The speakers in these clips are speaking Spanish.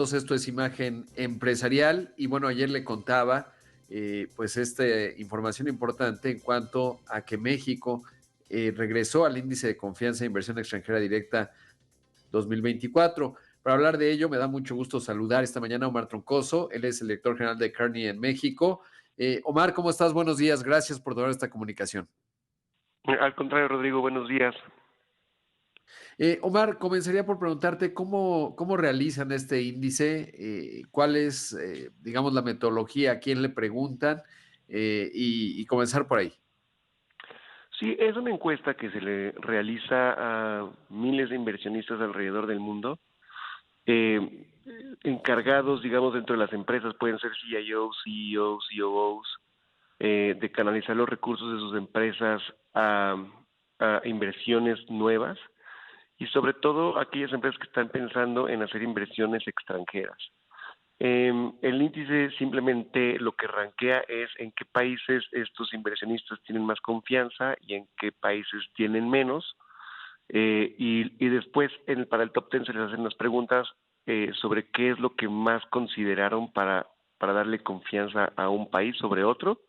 Esto es Imagen Empresarial y bueno, ayer le contaba pues esta información importante en cuanto a que México regresó al índice de confianza de inversión extranjera directa 2024. Para hablar de ello, me da mucho gusto saludar esta mañana a Omar Troncoso. Él es el director general de Kearney en México. Omar, ¿cómo estás? Buenos días. Gracias por tomar esta comunicación. Al contrario, Rodrigo, buenos días. Omar, comenzaría por preguntarte cómo realizan este índice, cuál es, digamos, la metodología, a quién le preguntan y comenzar por ahí. Sí, es una encuesta que se le realiza a miles de inversionistas alrededor del mundo, eh, encargados, digamos, dentro de las empresas, pueden ser CIOs, CEOs, COOs, de canalizar los recursos de sus empresas a, a inversiones nuevas y sobre todo aquellas empresas que están pensando en hacer inversiones extranjeras. El índice simplemente lo que rankea es en qué países estos inversionistas tienen más confianza y en qué países tienen menos. Y después para el top 10 se les hacen las preguntas sobre qué es lo que más consideraron para darle confianza a un país sobre otro.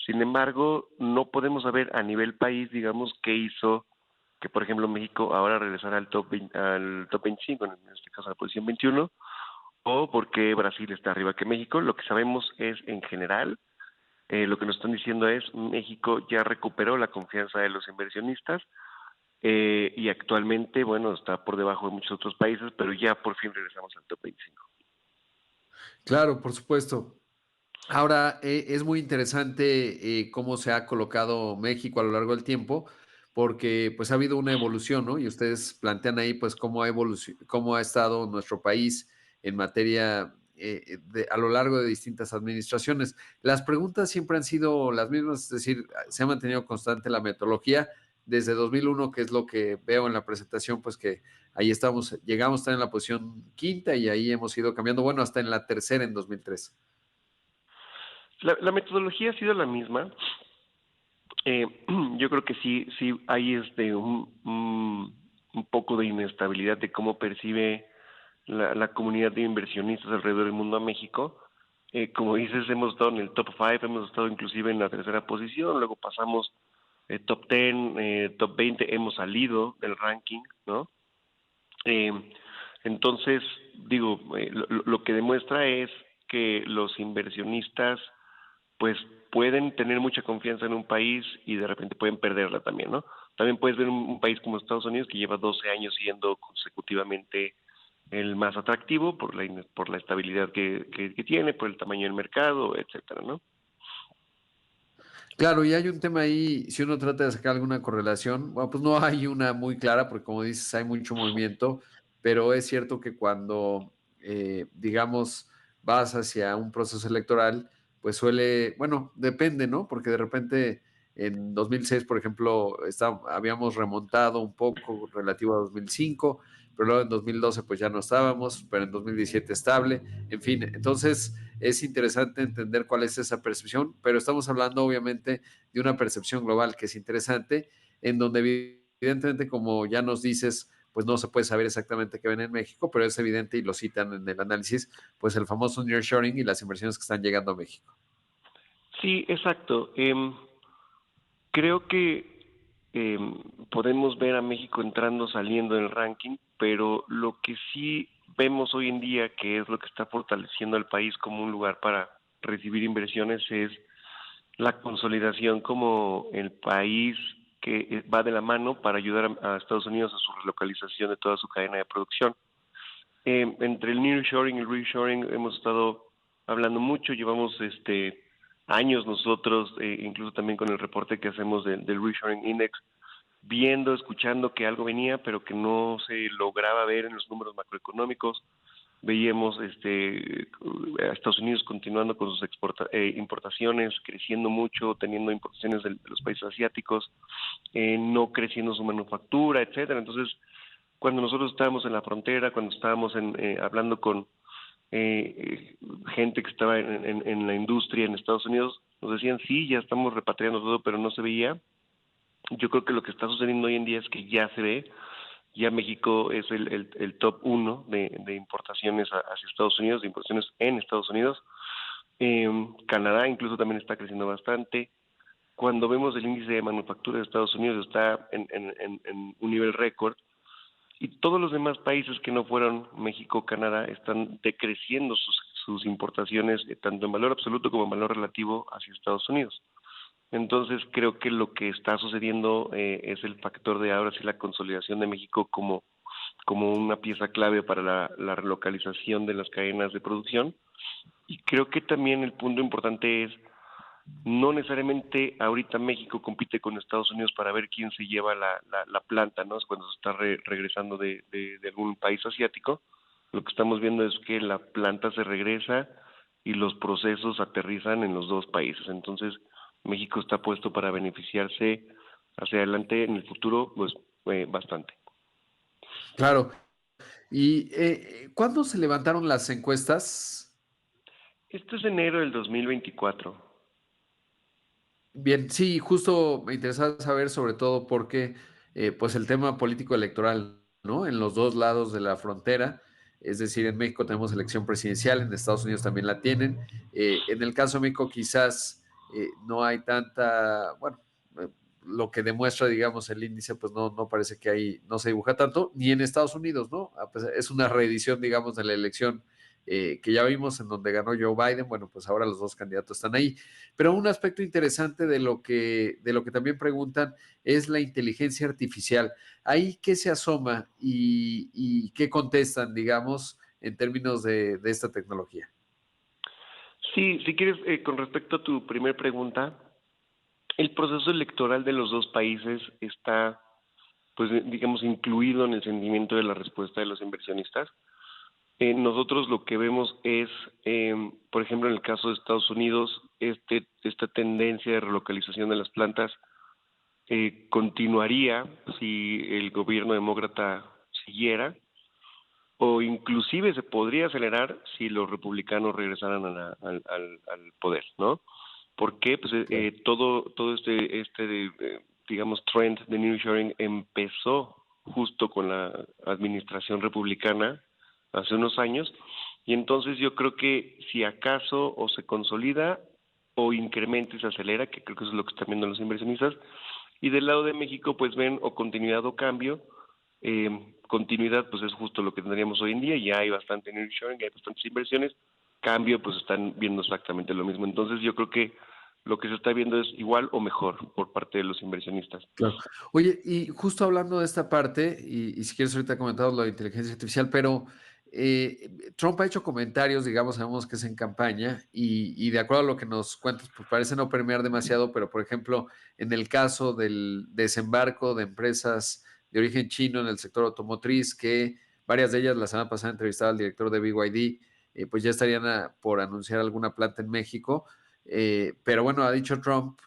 Sin embargo, no podemos saber a nivel país, digamos, qué hizo que, por ejemplo, México ahora regresara al top 25, en este caso a la posición 21, o por qué Brasil está arriba que México. Lo que sabemos es, en general, lo que nos están diciendo es México ya recuperó la confianza de los inversionistas y actualmente, bueno, está por debajo de muchos otros países, pero ya por fin regresamos al top 25. Claro, por supuesto. Ahora, es muy interesante cómo se ha colocado México a lo largo del tiempo, porque pues ha habido una evolución, ¿no? Y ustedes plantean ahí pues cómo ha estado nuestro país en materia a lo largo de distintas administraciones. Las preguntas siempre han sido las mismas, es decir, se ha mantenido constante la metodología desde 2001, que es lo que veo en la presentación, pues que ahí estamos, llegamos a estar en la posición quinta y ahí hemos ido cambiando, bueno, hasta en la tercera en 2003. La metodología ha sido la misma. Eh, yo creo que sí hay un poco de inestabilidad de cómo percibe la comunidad de inversionistas alrededor del mundo a México. Como dices, hemos estado en el top 5, hemos estado inclusive en la tercera posición, luego pasamos top 10, top 20, hemos salido del ranking, ¿no? Eh, entonces, digo, lo que demuestra es que los inversionistas pues pueden tener mucha confianza en un país y de repente pueden perderla también, ¿no? También puedes ver un país como Estados Unidos que lleva 12 años siendo consecutivamente el más atractivo por la estabilidad que tiene, por el tamaño del mercado, etcétera, ¿no? Claro, y hay un tema ahí, si uno trata de sacar alguna correlación, bueno, pues no hay una muy clara, porque como dices, hay mucho movimiento, pero es cierto que cuando, digamos, vas hacia un proceso electoral, pues suele, bueno, depende, ¿no? Porque de repente en 2006, por ejemplo, habíamos remontado un poco relativo a 2005, pero luego en 2012 pues ya no estábamos, pero en 2017 estable, en fin, entonces es interesante entender cuál es esa percepción, pero estamos hablando obviamente de una percepción global que es interesante, en donde evidentemente, como ya nos dices, pues no se puede saber exactamente qué ven en México, pero es evidente y lo citan en el análisis, pues el famoso nearshoring y las inversiones que están llegando a México. Sí, exacto. Creo que podemos ver a México entrando, saliendo del ranking, pero lo que sí vemos hoy en día, que es lo que está fortaleciendo al país como un lugar para recibir inversiones, es la consolidación como el país que va de la mano para ayudar a Estados Unidos a su relocalización de toda su cadena de producción. Entre el nearshoring y el reshoring hemos estado hablando mucho, llevamos años nosotros, incluso también con el reporte que hacemos del Reshoring Index, viendo, escuchando que algo venía, pero que no se lograba ver en los números macroeconómicos. Veíamos a Estados Unidos continuando con sus importaciones, creciendo mucho, teniendo importaciones de los países asiáticos, no creciendo su manufactura, etcétera. Entonces, cuando nosotros estábamos en la frontera, cuando estábamos hablando con gente que estaba en la industria en Estados Unidos, nos decían, sí, ya estamos repatriando todo, pero no se veía. Yo creo que lo que está sucediendo hoy en día es que ya se ve. Ya México es el top uno de importaciones hacia Estados Unidos, de importaciones en Estados Unidos. Canadá incluso también está creciendo bastante. Cuando vemos el índice de manufactura de Estados Unidos está en un nivel récord, y todos los demás países que no fueron México, Canadá, están decreciendo sus importaciones, tanto en valor absoluto como en valor relativo hacia Estados Unidos. Entonces creo que lo que está sucediendo es el factor de ahora sí la consolidación de México como una pieza clave para la relocalización de las cadenas de producción. Y creo que también el punto importante es, no necesariamente ahorita México compite con Estados Unidos para ver quién se lleva la planta, ¿no? Es cuando se está regresando de algún país asiático. Lo que estamos viendo es que la planta se regresa y los procesos aterrizan en los dos países. Entonces, México está puesto para beneficiarse hacia adelante en el futuro, pues bastante. Claro. ¿Y cuándo se levantaron las encuestas? Esto es enero del 2024. Bien, sí, justo me interesaba saber sobre todo porque, pues el tema político electoral, ¿no? En los dos lados de la frontera, es decir, en México tenemos elección presidencial, en Estados Unidos también la tienen. En el caso de México quizás no hay tanta, bueno, eh, lo que demuestra, digamos, el índice, pues no parece que ahí no se dibuja tanto, ni en Estados Unidos, ¿no? Es una reedición, digamos, de la elección que ya vimos en donde ganó Joe Biden, bueno, pues ahora los dos candidatos están ahí. Pero un aspecto interesante de lo que también preguntan es la inteligencia artificial. Ahí qué se asoma y qué contestan, digamos, en términos de esta tecnología. Sí, si quieres, con respecto a tu primer pregunta, el proceso electoral de los dos países está, pues, digamos, incluido en el sentimiento de la respuesta de los inversionistas. Nosotros lo que vemos es, por ejemplo, en el caso de Estados Unidos, esta tendencia de relocalización de las plantas continuaría si el gobierno demócrata siguiera, o inclusive se podría acelerar si los republicanos regresaran al poder, ¿no? ¿Por qué? Pues Claro. todo digamos, trend de nearshoring empezó justo con la administración republicana hace unos años, y entonces yo creo que si acaso o se consolida o incrementa y se acelera, que creo que eso es lo que están viendo los inversionistas, y del lado de México pues ven o continuidad o cambio. Continuidad pues es justo lo que tendríamos hoy en día, ya hay bastante nearshoring, hay bastantes inversiones. Cambio pues están viendo exactamente lo mismo. Entonces yo creo que lo que se está viendo es igual o mejor por parte de los inversionistas. Claro. Oye, y justo hablando de esta parte, y si quieres ahorita comentamos lo de inteligencia artificial, pero Trump ha hecho comentarios, digamos, sabemos que es en campaña, y de acuerdo a lo que nos cuentas, pues parece no permear demasiado, pero por ejemplo, en el caso del desembarco de empresas de origen chino en el sector automotriz, que varias de ellas la semana pasada entrevistaba al director de BYD, pues ya estarían por anunciar alguna planta en México. Pero bueno, ha dicho Trump,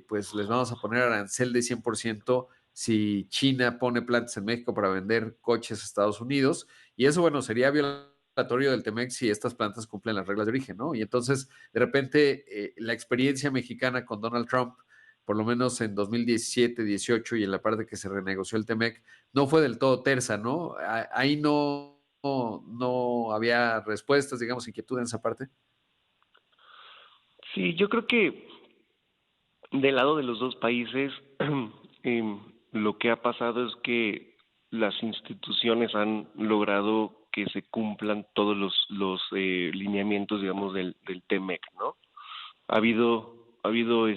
pues les vamos a poner arancel de 100% si China pone plantas en México para vender coches a Estados Unidos. Y eso, bueno, sería violatorio del TEMEC si estas plantas cumplen las reglas de origen, ¿no? Y entonces, de repente, la experiencia mexicana con Donald Trump, por lo menos en 2017, 18 y en la parte que se renegoció el TEMEC, no fue del todo tersa, ¿no? Ahí no había respuestas, digamos, inquietud en esa parte. Sí, yo creo que del lado de los dos países, lo que ha pasado es que las instituciones han logrado que se cumplan todos los lineamientos, digamos, del TEMEC, ¿no? Ha habido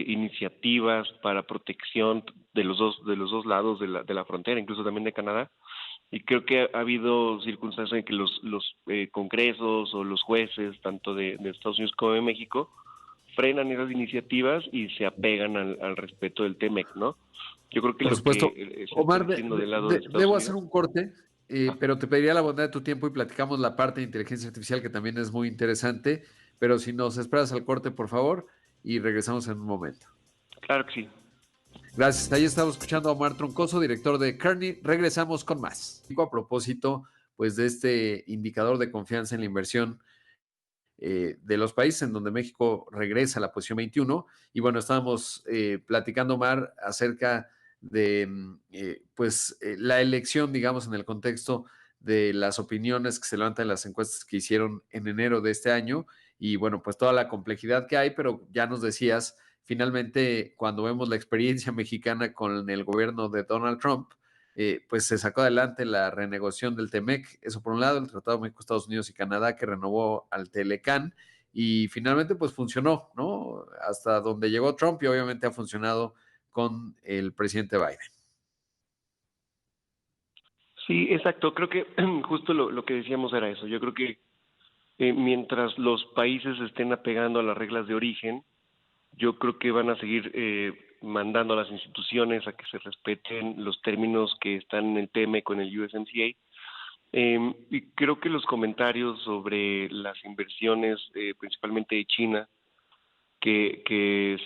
iniciativas para protección de los dos lados de la frontera, incluso también de Canadá, y creo que ha habido circunstancias en que los congresos o los jueces, tanto de Estados Unidos como de México, frenan esas iniciativas y se apegan al respeto del TEMEC, ¿no? Yo creo que Por lo que supuesto. se está Omar, haciendo del lado de Estados debo hacer Unidos. un corte, Ah, pero te pediría la bondad de tu tiempo y platicamos la parte de inteligencia artificial que también es muy interesante, pero si nos esperas al corte, por favor, y regresamos en un momento. claro que sí. Gracias. Ahí estamos escuchando a Omar Troncoso, director de Kearney. Regresamos con más. A propósito, pues, de este indicador de confianza en la inversión de los países en donde México regresa a la posición 21. Y bueno, estábamos platicando, Omar, acerca de la elección, digamos, en el contexto de las opiniones que se levantan en las encuestas que hicieron en enero de este año y bueno, pues toda la complejidad que hay, pero ya nos decías, finalmente, cuando vemos la experiencia mexicana con el gobierno de Donald Trump, pues se sacó adelante la renegociación del TEMEC, eso por un lado, el Tratado de México, Estados Unidos y Canadá que renovó al Telecán y finalmente pues funcionó, ¿no? Hasta donde llegó Trump y obviamente ha funcionado con el presidente Biden. Sí, exacto. Creo que justo lo que decíamos era eso. Yo creo que mientras los países se estén apegando a las reglas de origen, yo creo que van a seguir mandando a las instituciones a que se respeten los términos que están en el TEMEC con el USMCA. Y creo que los comentarios sobre las inversiones, principalmente de China, que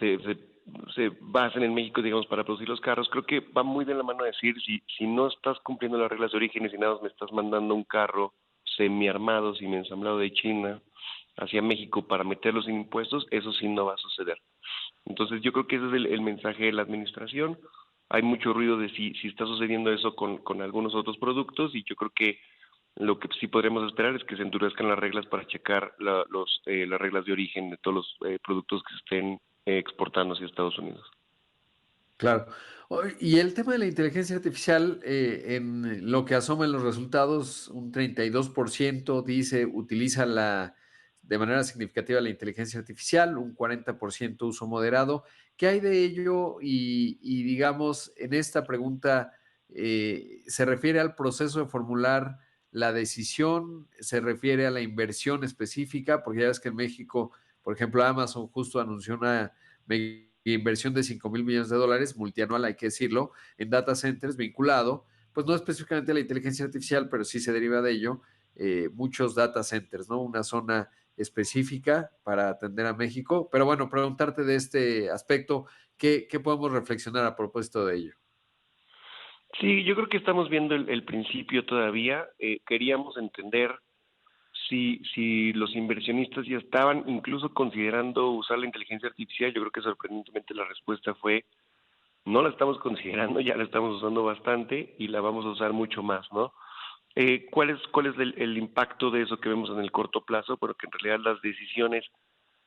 se basan en México, digamos, para producir los carros, creo que va muy de la mano a decir, si no estás cumpliendo las reglas de origen y si nada más me estás mandando un carro semi-armado, semi-ensamblado de China hacia México para meterlos sin impuestos, eso sí no va a suceder. Entonces yo creo que ese es el mensaje de la administración. Hay mucho ruido de si está sucediendo eso con algunos otros productos y yo creo que lo que sí podríamos esperar es que se endurezcan las reglas para checar las reglas de origen de todos los productos que se estén exportando hacia Estados Unidos. Claro. Y el tema de la inteligencia artificial, en lo que asoma en los resultados, un 32% dice utiliza de manera significativa la inteligencia artificial, un 40% uso moderado. ¿Qué hay de ello? Y digamos, en esta pregunta, ¿se refiere al proceso de formular la decisión? ¿Se refiere a la inversión específica? Porque ya ves que en México, por ejemplo, Amazon justo anunció una inversión de $5,000 millones, multianual, hay que decirlo, en data centers vinculado, pues no específicamente a la inteligencia artificial, pero sí se deriva de ello, muchos data centers, ¿no? Una zona específica para atender a México. Pero bueno, preguntarte de este aspecto, ¿qué podemos reflexionar a propósito de ello? Sí, yo creo que estamos viendo el principio todavía. Queríamos entender si los inversionistas ya estaban incluso considerando usar la inteligencia artificial. Yo creo que sorprendentemente la respuesta fue no la estamos considerando, ya la estamos usando bastante y la vamos a usar mucho más, ¿no? ¿Cuál es el impacto de eso que vemos en el corto plazo? Pero que en realidad las decisiones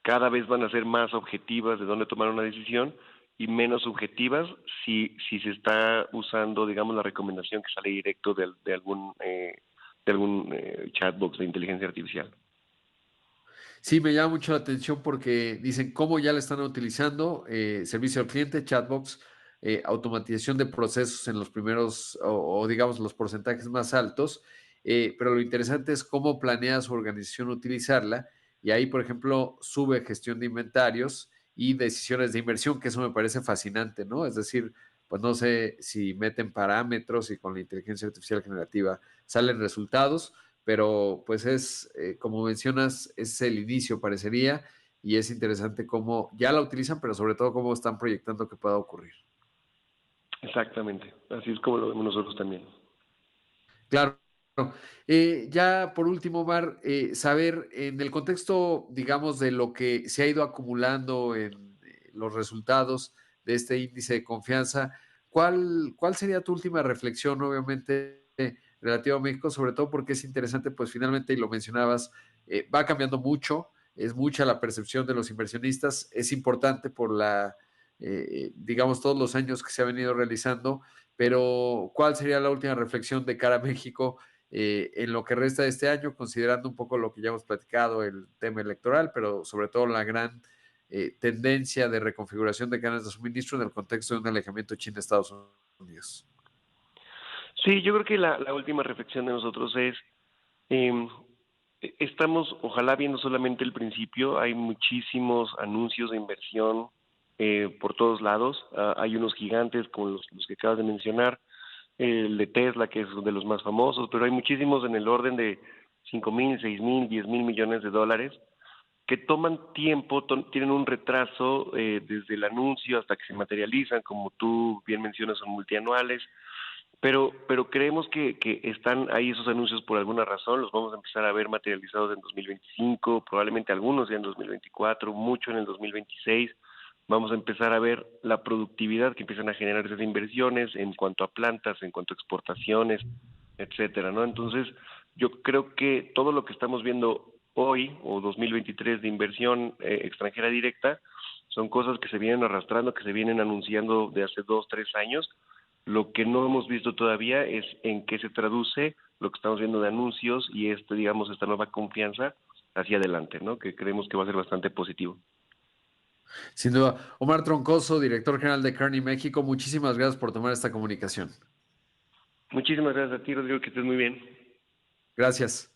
cada vez van a ser más objetivas de dónde tomar una decisión y menos subjetivas si se está usando, digamos, la recomendación que sale directo de algún chatbox de inteligencia artificial. Sí, me llama mucho la atención porque dicen cómo ya la están utilizando, servicio al cliente, chatbox, automatización de procesos en los primeros o digamos los porcentajes más altos, pero lo interesante es cómo planea su organización utilizarla y ahí, por ejemplo, sube gestión de inventarios y decisiones de inversión, que eso me parece fascinante, ¿no? Es decir, pues no sé si meten parámetros y con la inteligencia artificial generativa salen resultados, pero pues como mencionas, es el inicio, parecería, y es interesante cómo ya la utilizan, pero sobre todo cómo están proyectando que pueda ocurrir. Exactamente, así es como lo vemos nosotros también. Claro. Ya por último, Omar, saber en el contexto, digamos, de lo que se ha ido acumulando en los resultados de este índice de confianza, ¿cuál sería tu última reflexión, obviamente, relativa a México? Sobre todo porque es interesante, pues finalmente, y lo mencionabas, va cambiando mucho, es mucha la percepción de los inversionistas, es importante por digamos, todos los años que se ha venido realizando, pero ¿cuál sería la última reflexión de cara a México en lo que resta de este año, considerando un poco lo que ya hemos platicado, el tema electoral, pero sobre todo la gran tendencia de reconfiguración de cadenas de suministro en el contexto de un alejamiento China-Estados Unidos? Sí, yo creo que la última reflexión de nosotros es, eh, estamos ojalá viendo solamente el principio, hay muchísimos anuncios de inversión por todos lados. Hay unos gigantes como los que acabas de mencionar, el de Tesla, que es de los más famosos, pero hay muchísimos en el orden de 5,000, 6,000, 10,000 millones de dólares que toman tiempo, tienen un retraso desde el anuncio hasta que se materializan, como tú bien mencionas, son multianuales, pero creemos que están ahí esos anuncios por alguna razón, los vamos a empezar a ver materializados en 2025, probablemente algunos ya en 2024, mucho en el 2026, vamos a empezar a ver la productividad que empiezan a generar esas inversiones en cuanto a plantas, en cuanto a exportaciones, etcétera, ¿no? Entonces, yo creo que todo lo que estamos viendo hoy o 2023 de inversión extranjera directa son cosas que se vienen arrastrando, que se vienen anunciando de hace 2, 3 años. Lo que no hemos visto todavía es en qué se traduce lo que estamos viendo de anuncios y digamos, esta nueva confianza hacia adelante, ¿no? Que creemos que va a ser bastante positivo. Sin duda. Omar Troncoso, director general de Kearney México, muchísimas gracias por tomar esta comunicación. Muchísimas gracias a ti, Rodrigo, que estés muy bien. Gracias.